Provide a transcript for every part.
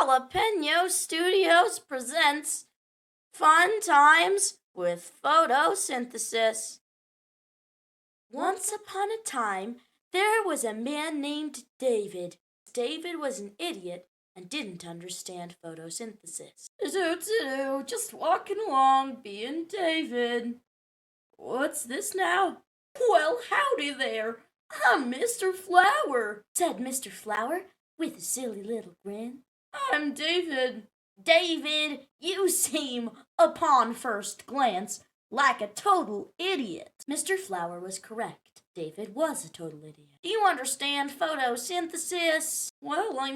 Jalapeno Studios presents Funtimes with Photosynthesis. Once upon a time, there was a man named David. David was an idiot and didn't understand photosynthesis. Just walking along, being David. What's this now? Well, howdy there. I'm Mr. Flower, said Mr. Flower with a silly little grin. I'm David. David, you seem, upon first glance, like a total idiot. Mr. Flower was correct. David was a total idiot. Do you understand photosynthesis? Well, I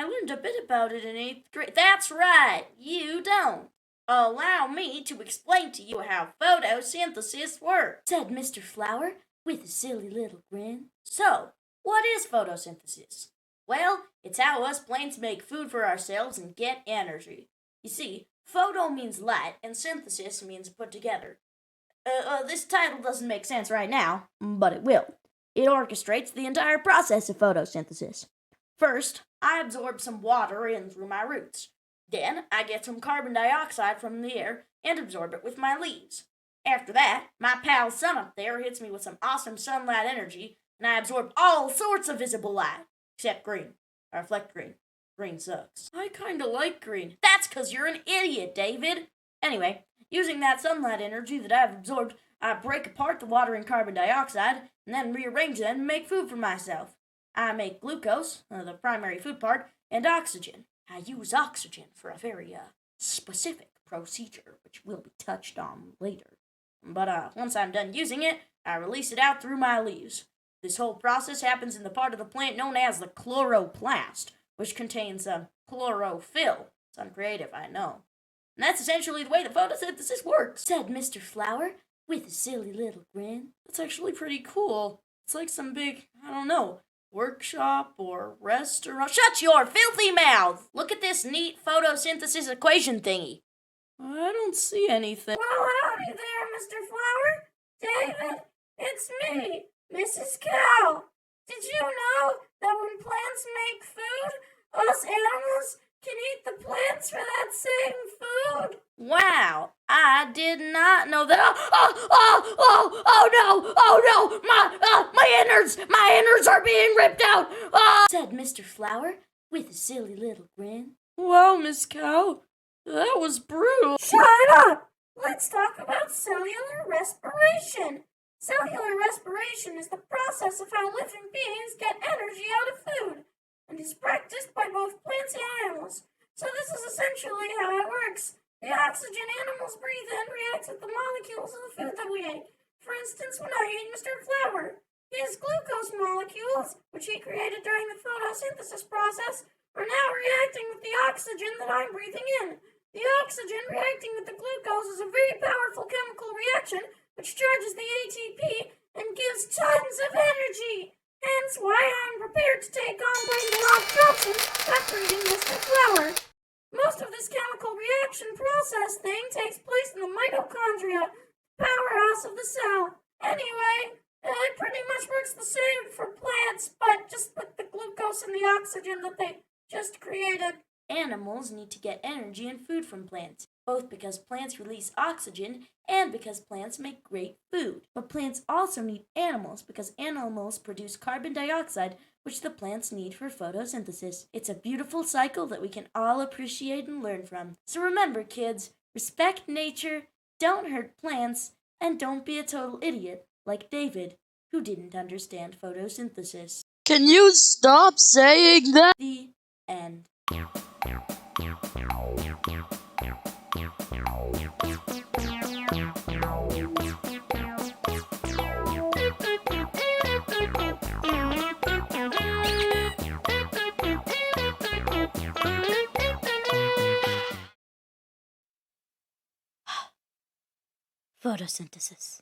learned a bit about it in 8th grade. That's right, you don't. Allow me to explain to you how photosynthesis works, said Mr. Flower with a silly little grin. So, what is photosynthesis? Well, it's how us plants make food for ourselves and get energy. You see, photo means light and synthesis means put together. This title doesn't make sense right now, but it will. It orchestrates the entire process of photosynthesis. First, I absorb some water in through my roots. Then, I get some carbon dioxide from the air and absorb it with my leaves. After that, my pal sun up there hits me with some awesome sunlight energy, and I absorb all sorts of visible light. Except green. I reflect green. Green sucks. I kinda like green. That's 'cause you're an idiot, David. Anyway, using that sunlight energy that I've absorbed, I break apart the water and carbon dioxide, and then rearrange them to make food for myself. I make glucose, the primary food part, and oxygen. I use oxygen for a very specific procedure, which will be touched on later. But once I'm done using it, I release it out through my leaves. This whole process happens in the part of the plant known as the chloroplast, which contains chlorophyll. It's uncreative, I know. And that's essentially the way the photosynthesis works, said Mr. Flower with a silly little grin. That's actually pretty cool. It's like some big, workshop or restaurant. Shut your filthy mouth! Look at this neat photosynthesis equation thingy. I don't see anything. Well, howdy there, Mr. Flower. David, it's me, Mrs. Cow. Did you know that when plants make food, us animals can eat the plants for that same food? Wow, I did not know that. My innards are being ripped out, said Mr. Flower with a silly little grin. Well, Miss Cow, that was brutal. Shut up! Let's talk about cellular respiration. Cellular respiration is the process of how living beings get energy out of food, and is practiced by both plants and animals. So this is essentially how it works. The oxygen animals breathe in reacts with the molecules of the food that we ate. For instance, when I ate Mr. Flower, his glucose molecules, which he created during the photosynthesis process, are now reacting with the oxygen that I'm breathing in. The oxygen reacting with the glucose is a very powerful chemical reaction which charges the ATP and gives tons of energy. Hence why I'm prepared to take on brain lock options after eating Mr. Flower. Most of this chemical reaction process thing takes place in the mitochondria, powerhouse of the cell. Anyway, it pretty much works the same for plants, but just with the glucose and the oxygen that they just created. Animals need to get energy and food from plants, both because plants release oxygen and because plants make great food. But plants also need animals because animals produce carbon dioxide, which the plants need for photosynthesis. It's a beautiful cycle that we can all appreciate and learn from. So remember, kids, respect nature, don't hurt plants, and don't be a total idiot like David, who didn't understand photosynthesis. Can you stop saying that? The end. Photosynthesis.